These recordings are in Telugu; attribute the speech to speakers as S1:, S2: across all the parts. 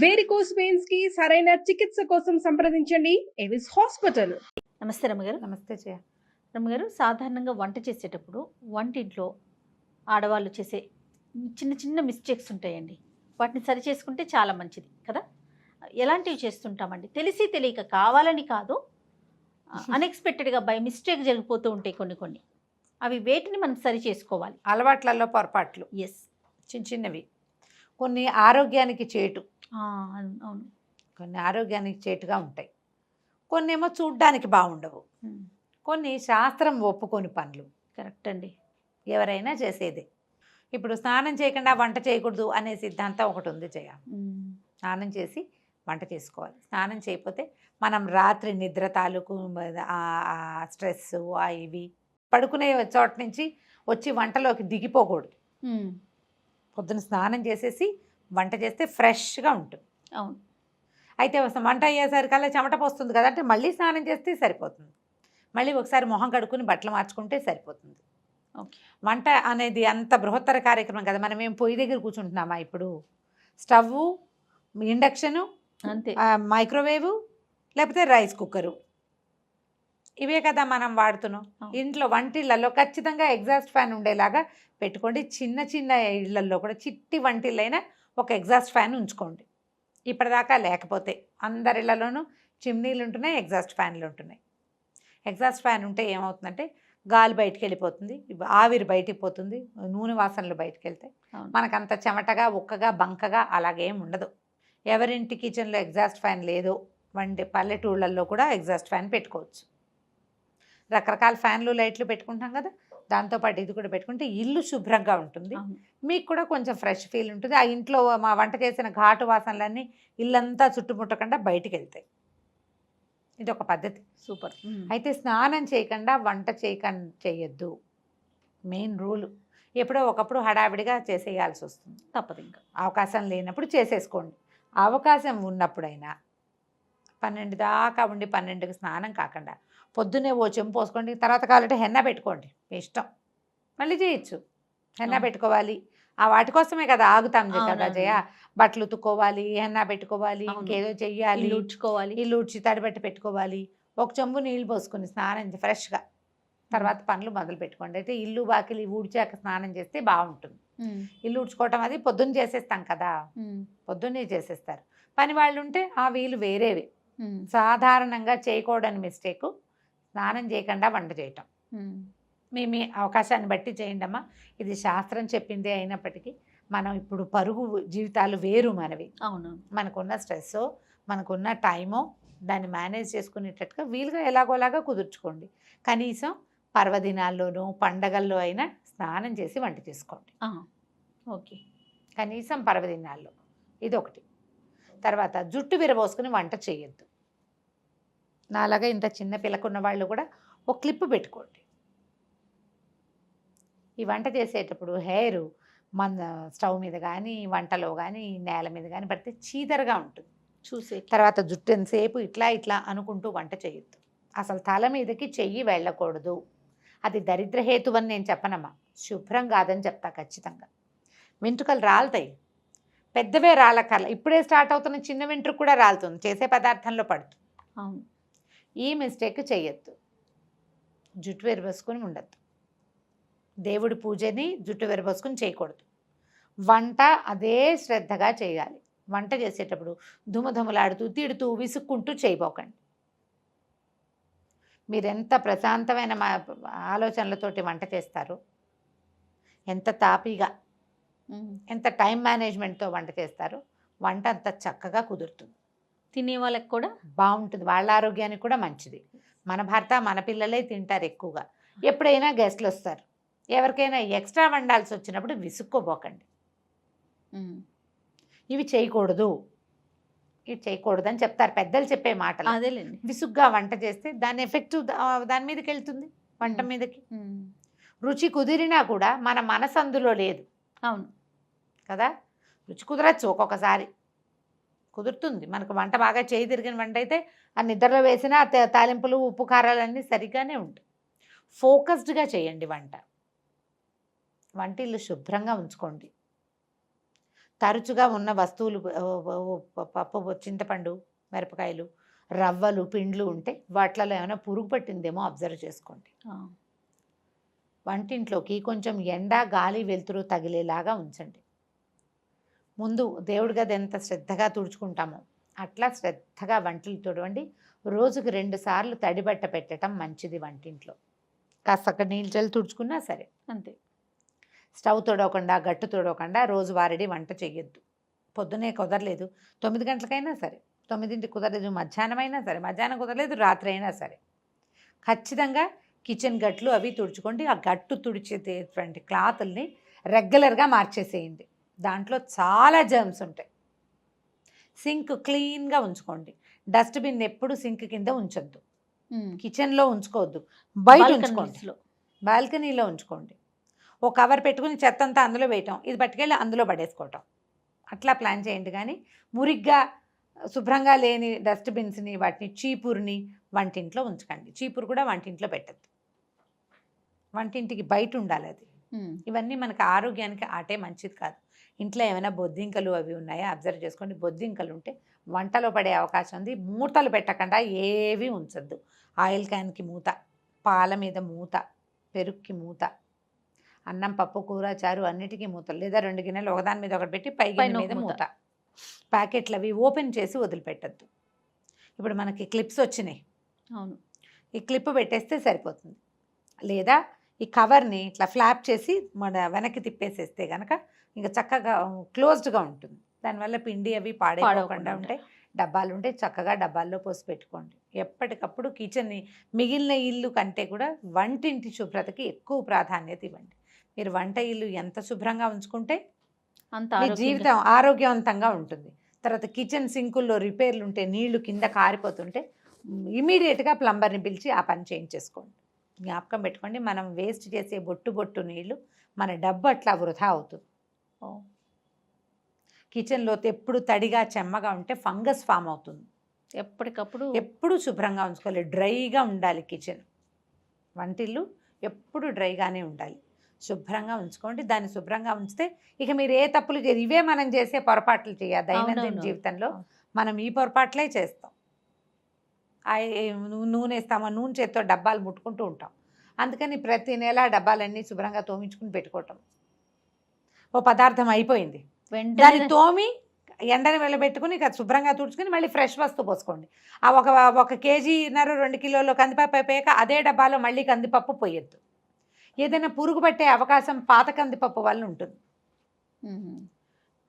S1: వేరికోస్ వెయిన్స్ కి సరైన చికిత్స కోసం సంప్రదించండి ఎవిస్ హాస్పిటల్.
S2: నమస్తే రమ్మగారు.
S3: నమస్తే జయ.
S2: రమ్మగారు, సాధారణంగా వంట చేసేటప్పుడు వంటింట్లో ఆడవాళ్ళు చేసే చిన్న చిన్న మిస్టేక్స్ ఉంటాయండి. వాటిని సరి చేసుకుంటే చాలా మంచిది కదా. ఎలాంటివి చేస్తుంటామండి? తెలిసి తెలియక, కావాలని కాదు, అన్ఎక్స్పెక్టెడ్గా బై మిస్టేక్ జరిగిపోతూ ఉంటాయి కొన్ని. అవి వేటిని మనం సరి చేసుకోవాలి?
S3: అలవాట్లలో పొరపాట్లు
S2: ఎస్,
S3: చిన్న చిన్నవి. కొన్ని ఆరోగ్యానికి చేటు,
S2: అవును.
S3: కొన్ని ఆరోగ్యానికి చేటుగా ఉంటాయి. కొన్ని ఏమో చూడ్డానికి బాగుండవు. కొన్ని శాస్త్రం ఒప్పుకొని పనులు.
S2: కరెక్ట్ అండి.
S3: ఎవరైనా చేసేదే. ఇప్పుడు స్నానం చేయకుండా వంట చేయకూడదు అనే సిద్ధాంతం ఒకటి ఉంది జయ. స్నానం చేసి వంట చేసుకోవాలి. స్నానం చేయకపోతే మనం రాత్రి నిద్ర తాలూకు స్ట్రెస్ ఇవి పడుకునే చోట నుంచి వచ్చి వంటలోకి దిగిపోకూడదు. పొద్దున స్నానం చేసేసి వంట చేస్తే ఫ్రెష్గా ఉంటుంది.
S2: అవును.
S3: అయితే వంట అయ్యేసరికల్లా చెమట పోస్తుంది కదా అంటే మళ్ళీ స్నానం చేస్తే సరిపోతుంది. మళ్ళీ ఒకసారి మొహం కడుక్కుని బట్టలు మార్చుకుంటే సరిపోతుంది. వంట అనేది అంత బృహత్తర కార్యక్రమం కదా. మనం ఏం పొయ్యి దగ్గర కూర్చుంటున్నామా? ఇప్పుడు స్టవ్, ఇండక్షను,
S2: అంతే,
S3: మైక్రోవేవ్, లేకపోతే రైస్ కుక్కరు, ఇవే కదా మనం వాడుతున్నాం. ఇంట్లో వంటిళ్ళల్లో ఖచ్చితంగా ఎగ్జాస్ట్ ఫ్యాన్ ఉండేలాగా పెట్టుకోండి. చిన్న చిన్న ఇళ్లల్లో కూడా చిట్టి వంటిళ్ళైనా ఒక ఎగ్జాస్ట్ ఫ్యాన్ ఉంచుకోండి. ఇప్పటిదాకా లేకపోతే అందరిళ్లలోనూ చిమ్నీలు ఉంటున్నాయి, ఎగ్జాస్ట్ ఫ్యాన్లు ఉంటున్నాయి. ఎగ్జాస్ట్ ఫ్యాన్ ఉంటే ఏమవుతుందంటే గాలి బయటికి వెళ్ళిపోతుంది, ఆవిరి బయటికి పోతుంది, నూనె వాసనలు బయటికి వెళ్తాయి. మనకంత చెమటగా ఉక్కగా బంకగా అలాగేం ఉండదు. ఎవరింటి కిచెన్లో ఎగ్జాస్ట్ ఫ్యాన్ లేదో పల్లెటూళ్ళల్లో కూడా ఎగ్జాస్ట్ ఫ్యాన్ పెట్టుకోవచ్చు. రకరకాల ఫ్యాన్లు, లైట్లు పెట్టుకుంటాం కదా, దాంతోపాటు ఇది కూడా పెట్టుకుంటే ఇల్లు శుభ్రంగా ఉంటుంది. మీకు కూడా కొంచెం ఫ్రెష్ ఫీల్ ఉంటుంది. ఆ ఇంట్లో మా వంట చేసిన ఘాటు వాసనలన్నీ ఇల్లంతా చుట్టుముట్టకుండా బయటికి వెళ్తాయి. ఇది ఒక పద్ధతి.
S2: సూపర్.
S3: అయితే స్నానం చేయకుండా వంట చేయొద్దు, మెయిన్ రూలు. ఎప్పుడో ఒకప్పుడు హడావిడిగా చేసేయాల్సి వస్తుంది,
S2: తప్పదు. ఇంకా
S3: అవకాశం లేనప్పుడు చేసేసుకోండి. అవకాశం ఉన్నప్పుడైనా 12 దాకా ఉండి 12కి స్నానం కాకుండా పొద్దున్నే ఓ చెంపు పోసుకోండి. తర్వాత కావాలంటే హెన్న పెట్టుకోండి, మీ ఇష్టం, మళ్ళీ చేయొచ్చు. హెన్న పెట్టుకోవాలి, ఆ వాటి కోసమే కదా ఆగుతాం కదా జయ. బట్టలు ఉతుక్కోవాలి, హెన్న పెట్టుకోవాలి, ఇంకేదో చెయ్యాలి, ఇల్లు ఊడ్చి తడిబెట్టి పెట్టుకోవాలి. ఒక చెంబు నీళ్ళు పోసుకుని స్నానం ఫ్రెష్గా తర్వాత పనులు మొదలు పెట్టుకోండి. అయితే ఇల్లు వాకిలి ఊడ్చాక స్నానం చేస్తే బాగుంటుంది. ఇల్లు ఊడ్చుకోవటం అది పొద్దున్న చేసేస్తాం కదా, పొద్దున్నే చేసేస్తారు. పని వాళ్ళు ఉంటే ఆ వీలు వేరేవి. సాధారణంగా చేయకూడని మిస్టేకు స్నానం చేయకుండా వంట చేయటం. మీ అవకాశాన్ని బట్టి చేయండి అమ్మా. ఇది శాస్త్రం చెప్పిందే అయినప్పటికీ మనం ఇప్పుడు పరుగు జీవితాలు వేరు మనవి.
S2: అవును.
S3: మనకున్న స్ట్రెస్, మనకున్న టైము, దాన్ని మేనేజ్ చేసుకునేటట్టుగా వీలుగా ఎలాగోలాగా కుదుర్చుకోండి. కనీసం పర్వదినాల్లోనూ పండగల్లో అయినా స్నానం చేసి వంట చేసుకోండి.
S2: ఓకే,
S3: కనీసం పర్వదినాల్లో ఇదొకటి. తర్వాత జుట్టు విరబోసుకుని వంట చేయొద్దు. నాలాగా ఇంత చిన్న పిల్లకున్న వాళ్ళు కూడా ఒక క్లిప్ పెట్టుకోండి. ఈ వంట చేసేటప్పుడు హెయిర్ మన స్టవ్ మీద కానీ వంటలో కానీ నేల మీద కానీ పడితే చీదరగా ఉంటుంది
S2: చూసే.
S3: తర్వాత జుట్టు ఎంతసేపు ఇట్లా అనుకుంటూ వంట చేయొద్దు. అసలు తల మీదకి చెయ్యి వెళ్ళకూడదు. అది దరిద్రహేతు అని నేను చెప్పనమ్మా, శుభ్రం కాదని చెప్తా ఖచ్చితంగా. వెంట్రుకలు రాలుతాయి, పెద్దవే రాలకల్లా. ఇప్పుడే స్టార్ట్ అవుతున్న చిన్న వెంట్రుక కూడా రాలుతుంది, చేసే పదార్థంలో పడుతుంది.
S2: అవును.
S3: ఈ మిస్టేక్ చేయొద్దు. జుట్టు విరబోసుకొని ఉండద్దు. దేవుడి పూజని జుట్టు విరబోసుకొని చేయకూడదు. వంట అదే శ్రద్ధగా చేయాలి. వంట చేసేటప్పుడు దుమదుమలాడుతూ తిడుతూ విసుక్కుంటూ చేయబోకండి. మీరెంత ప్రశాంతమైన ఆలోచనలతోటి వంట చేస్తారు, ఎంత తాపీగా, ఎంత టైం మేనేజ్మెంట్తో వంట చేస్తారు, వంట అంత చక్కగా కుదురుతుంది.
S2: తినే వాళ్ళకి కూడా
S3: బాగుంటుంది, వాళ్ళ ఆరోగ్యానికి కూడా మంచిది. మన భర్త మన పిల్లలే తింటారు ఎక్కువగా. ఎప్పుడైనా గెస్ట్లు వస్తారు, ఎవరికైనా ఎక్స్ట్రా వండాల్సి వచ్చినప్పుడు విసుక్కోబోకండి. ఇవి చేయకూడదు, ఇవి చేయకూడదని చెప్తారు పెద్దలు చెప్పే మాటలు.
S2: అదేలేండి.
S3: విసుగ్గా వంట చేస్తే దాని ఎఫెక్ట్ దాని మీదకి వెళ్తుంది, వంట మీదకి. రుచి కుదిరినా కూడా మన మనసు అందులో లేదు.
S2: అవును
S3: కదా. రుచి కుదరచ్చు, ఒక్కొక్కసారి కుదురుతుంది. మనకు వంట బాగా చేయి తిరిగిన వంట అయితే ఆ నిద్రలో వేసిన తాలింపులు ఉప్పు కారాలన్నీ సరిగ్గానే ఉంటాయి. ఫోకస్డ్గా చేయండి వంటిల్లు శుభ్రంగా ఉంచుకోండి. తరచుగా ఉన్న వస్తువులు పప్పు, చింతపండు, మిరపకాయలు, రవ్వలు, పిండ్లు ఉంటే వాటిలలో ఏమైనా పురుగు పట్టిందేమో అబ్జర్వ్ చేసుకోండి. వంటింట్లోకి కొంచెం ఎండ, గాలి, వెలుతురు తగిలేలాగా ఉంచండి. ముందు దేవుడి గది ఎంత శ్రద్ధగా తుడుచుకుంటామో అట్లా శ్రద్ధగా వంటలు తుడవండి. రోజుకు 2 సార్లు తడిబట్ట పెట్టడం మంచిది. వంటింట్లో కాస్త నీళ్ళు చల్లి తుడుచుకున్నా సరే
S2: అంతే.
S3: స్టవ్ తొడవకుండా, గట్టు తొడవకుండా రోజువారీ వంట చేయొద్దు. పొద్దునే కుదరలేదు 9 గంటలకైనా సరే, 9ంటికి కుదరలేదు మధ్యాహ్నం అయినా సరే, మధ్యాహ్నం కుదరలేదు రాత్రి అయినా సరే, ఖచ్చితంగా కిచెన్ గట్లు అవి తుడుచుకోండి. ఆ గట్టు తుడిచేటువంటి క్లాతుల్ని రెగ్యులర్గా మార్చేసేయండి. దాంట్లో చాలా జర్మ్స్ ఉంటాయి. సింక్ క్లీన్గా ఉంచుకోండి. డస్ట్బిన్ ఎప్పుడు సింక్ కింద ఉంచొద్దు. కిచెన్లో ఉంచుకోవద్దు, బయట ఉంచుకోండి, బాల్కనీలో ఉంచుకోండి. ఓ కవర్ పెట్టుకుని చెత్త అంతా అందులో వేయటం, ఇది పట్టుకెళ్ళి అందులో పడేసుకోవటం, అట్లా ప్లాన్ చేయండి. కానీ మురిగ్గా శుభ్రంగా లేని డస్ట్బిన్స్ని, వాటిని చీపురుని వంటింట్లో ఉంచకండి. చీపురు కూడా వంటింట్లో పెట్టద్దు, వంటింటికి బయట ఉండాలి అది. ఇవన్నీ మనకు ఆరోగ్యానికి ఆటే మంచిది కాదు. ఇంట్లో ఏమైనా బొద్దింకలు అవి ఉన్నాయా అబ్జర్వ్ చేసుకోండి. బొద్దింకలు ఉంటే వంటలో పడే అవకాశం ఉంది. మూతలు పెట్టకుండా ఏవి ఉంచద్దు. ఆయిల్ క్యాన్కి మూత, పాల మీద మూత, పెరుగుకి మూత, అన్నం, పప్పు, కూర, చారు అన్నిటికీ మూతలు, లేదా 2 గిన్నెలు ఒకదాని మీద ఒకటి పెట్టి పై గిన్నె మీద మూత. ప్యాకెట్లు అవి ఓపెన్ చేసి వదిలిపెట్టద్దు. ఇప్పుడు మనకి క్లిప్స్ వచ్చినాయి,
S2: అవును,
S3: ఈ క్లిప్ పెట్టేస్తే సరిపోతుంది. లేదా ఈ కవర్ని ఇట్లా ఫ్లాప్ చేసి మన వెనక్కి తిప్పేసేస్తే కనుక ఇంకా చక్కగా క్లోజ్డ్గా ఉంటుంది. దానివల్ల పిండి అవి పాడైపోకుండా ఉంటాయి. డబ్బాలు ఉంటే చక్కగా డబ్బాల్లో పోసి పెట్టుకోండి. ఎప్పటికప్పుడు కిచెన్ని మిగిలిన ఇల్లు కంటే కూడా వంటింటి శుభ్రతకి ఎక్కువ ప్రాధాన్యత ఇవ్వండి. మీరు వంట ఇల్లు ఎంత శుభ్రంగా ఉంచుకుంటే మీ జీవితం ఆరోగ్యవంతంగా ఉంటుంది. తర్వాత కిచెన్ సింకుల్లో రిపేర్లు ఉంటే, నీళ్లు కింద కారిపోతుంటే ఇమీడియట్గా ప్లంబర్ని పిలిచి ఆ పని చేయించేసుకోండి. జ్ఞాపకం పెట్టుకోండి, మనం వేస్ట్ చేసే బొట్టు నీళ్లు మన డబ్బు అట్లా వృధా అవుతుంది. కిచెన్లో ఎప్పుడు తడిగా చెమ్మగా ఉంటే ఫంగస్ ఫామ్ అవుతుంది. ఎప్పుడు శుభ్రంగా ఉంచుకోవాలి, డ్రైగా ఉండాలి కిచెన్. వంటిల్లు ఎప్పుడు డ్రైగానే ఉండాలి. శుభ్రంగా ఉంచుకోండి. దాన్ని శుభ్రంగా ఉంచితే ఇక మీరు ఏ తప్పులు చేయరు. ఇవే మనం చేసే పొరపాట్లు చేయాలి దైనందిన జీవితంలో. మనం ఈ పొరపాట్లే చేస్తాం. నూనె వేస్తామా, నూనె చేత్తో డబ్బాలు ముట్టుకుంటూ ఉంటాం. అందుకని ప్రతి నెల డబ్బాలన్నీ శుభ్రంగా తోమించుకుని పెట్టుకోవటం. ఓ పదార్థం అయిపోయింది, దాన్ని తోమి ఎండని వెళ్ళబెట్టుకుని ఇక శుభ్రంగా తుడుచుకుని మళ్ళీ ఫ్రెష్ వస్తువు పోసుకోండి. ఆ 1 కేజీన్నర 2 కిలోలు కందిపప్పు అయిపోయాక అదే డబ్బాలో మళ్ళీ కందిపప్పు పోయొద్దు. ఏదైనా పురుగు పట్టే అవకాశం పాత కందిపప్పు వల్ల ఉంటుంది.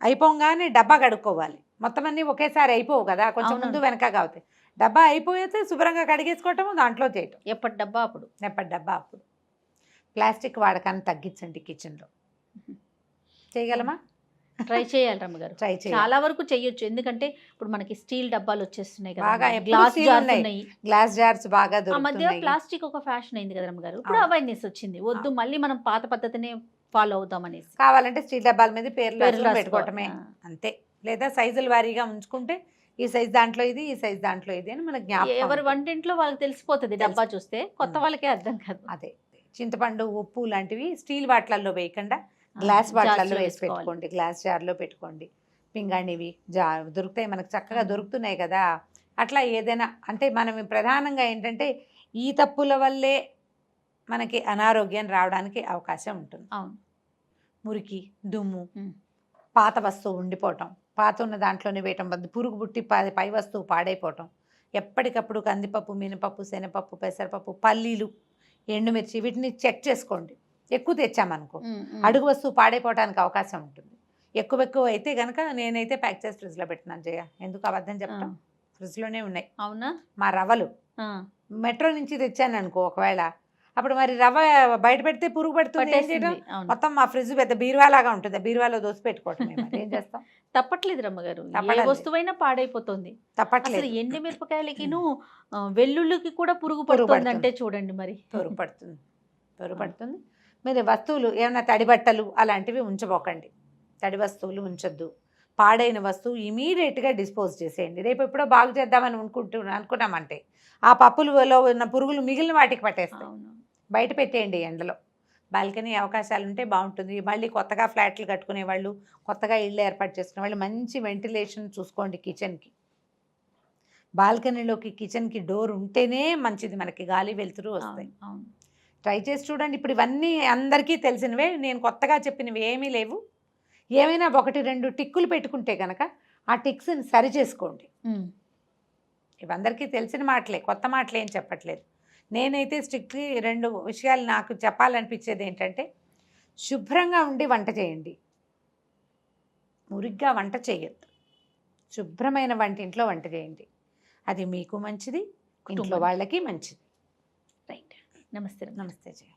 S3: అయిపోగానే డబ్బా కడుక్కోవాలి. మొత్తం అన్నీ ఒకేసారి అయిపోవు కదా, కొంచెం ముందు వెనకగా అవుతాయి. డబ్బా అయిపోతే శుభ్రంగా కడిగేసుకోవటము, దాంట్లో చేయటం.
S2: ఎప్పటి డబ్బా అప్పుడు.
S3: ప్లాస్టిక్ వాడకాన్ని తగ్గించండి కిచెన్లో. చేయగలమా?
S2: ట్రై చేయాలి రమ్మగారు.
S3: ట్రై చేయాలి.
S2: చాలా వరకు చేయొచ్చు. ఎందుకంటే ఇప్పుడు మనకి స్టీల్ డబ్బాలు వచ్చేస్తున్నాయి కదా,
S3: బాగా
S2: గ్లాస్ జార్స్ ఉన్నాయి.
S3: గ్లాస్ జార్స్ బాగా
S2: ఆ మధ్య
S3: దొరుకుతున్నాయి.
S2: ప్లాస్టిక్ ఒక ఫ్యాషన్ అయింది కదా రమ్మగారు. ఇప్పుడు అవేర్నెస్ వచ్చింది, వద్దు మళ్ళీ మనం పాత పద్ధతినే ఫాలో అవుతాం అనేసి.
S3: కావాలంటే స్టీల్ డబ్బాల మీద పేర్లు
S2: రాసుకో-
S3: పెట్టుకోవటమే అంతే. లేదా సైజుల వారీగా ఉంచుకుంటే ఈ సైజ్ దాంట్లో ఇది, ఈ సైజ్ దాంట్లో ఇది అని మనకు జ్ఞాపకం
S2: ఎవరి
S3: ఉంటుంది.
S2: వంటింట్లో వాళ్ళకి తెలిసిపోతుంది డబ్బా చూస్తే, కొత్త వాళ్ళకే అర్థం కాదు.
S3: అదే చింతపండు, ఉప్పు లాంటివి స్టీల్ వాట్లల్లో వేయకుండా గ్లాస్ వాట్లల్లో వేసి
S2: వేసుకోవాలి.
S3: పెట్టుకోండి. గ్లాస్ జార్లో పెట్టుకోండి. పింగాణివి దొరుకుతాయి మనకు, చక్కగా దొరుకుతున్నాయి కదా. అట్లా ఏదైనా అంటే మనం ప్రధానంగా ఏంటంటే ఈ తప్పుల వల్లే మనకి అనారోగ్యం రావడానికి అవకాశం ఉంటుంది.
S2: అవును.
S3: మురికి, దుమ్ము, పాత వస్తువు ఉండిపోవటం, పాత ఉన్న దాంట్లోనే వేయటం, పురుగు పుట్టి పై వస్తువు పాడైపోవటం. ఎప్పటికప్పుడు కందిపప్పు, మినపప్పు, శనగపప్పు, పెసరపప్పు, పల్లీలు, ఎండుమిర్చి వీటిని చెక్ చేసుకోండి. ఎక్కువ తెచ్చామనుకో అడుగు వస్తువు పాడైపోవడానికి అవకాశం ఉంటుంది. ఎక్కువ అయితే కనుక నేనైతే ప్యాక్ చేసి ఫ్రిడ్జ్లో పెట్టినాను. ఎందుకు అబద్ధం చెప్తాం, ఫ్రిడ్జ్లోనే ఉన్నాయి.
S2: అవునా?
S3: మా రవ్వలు మెట్రో నుంచి తెచ్చాను అనుకో, ఒకవేళ అప్పుడు మరి రవ్వ బయట పెడితే పురుగు పడుతుంది. ఏం చేయడం, మొత్తం మా ఫ్రిడ్జ్ పెద్ద బీరువాలాగా ఉంటుంది, బీరువాలో దోసి పెట్టుకోవటం. ఏం చేస్తాం?
S2: తప్పట్లేదు రమ్మగారు, ఏ వస్తువైనా పాడైపోతుంది.
S3: తప్పట్లేదు.
S2: ఎండు మిరపకాయలకి వెల్లుల్లికి కూడా పురుగు పడుతుంది అంటే చూడండి మరి.
S3: పురుగు పడుతుంది. మీరు వస్తువులు ఏమైనా తడి బట్టలు అలాంటివి ఉంచబోకండి. తడి వస్తువులు ఉంచొద్దు. పాడైన వస్తువు ఇమీడియట్గా డిస్పోజ్ చేసేయండి. రేపు ఎప్పుడో బాగు చేద్దామని అనుకున్నామంటే ఆ పప్పులలో ఉన్న పురుగులు మిగిలిన వాటికి పట్టేస్తాయి. బయట పెట్టేయండి ఎండలో. బాల్కనీ అవకాశాలు ఉంటే బాగుంటుంది. మళ్ళీ కొత్తగా ఫ్లాట్లు కట్టుకునే వాళ్ళు, కొత్తగా ఇళ్ళు ఏర్పాటు చేసుకునే వాళ్ళు మంచి వెంటిలేషన్ చూసుకోండి కిచెన్కి. బాల్కనీలోకి కిచెన్కి డోర్ ఉంటేనే మంచిది, మనకి గాలి వెలుతురు వస్తాయి.
S2: అవును.
S3: ట్రై చేసి చూడండి. ఇప్పుడు ఇవన్నీ అందరికీ తెలిసినవే, నేను కొత్తగా చెప్పినవి ఏమీ లేవు. ఏమైనా 1-2 టిక్కులు పెట్టుకుంటే కనుక ఆ టిక్స్ని సరి చేసుకోండి. ఇవందరికీ తెలిసిన మాటలే, కొత్త మాటలు ఏం చెప్పట్లేదు. నేనైతే స్ట్రిక్ట్లీ 2 విషయాలు నాకు చెప్పాలనిపించేది ఏంటంటే, శుభ్రంగా ఉండి వంట చేయండి, మురిగ్గా వంట చేయొద్దు. శుభ్రమైన వంటింట్లో వంట చేయండి, అది మీకు మంచిది, ఇంట్లో వాళ్ళకి మంచిది.
S2: రైట్. నమస్తే.
S3: నమస్తే జయ.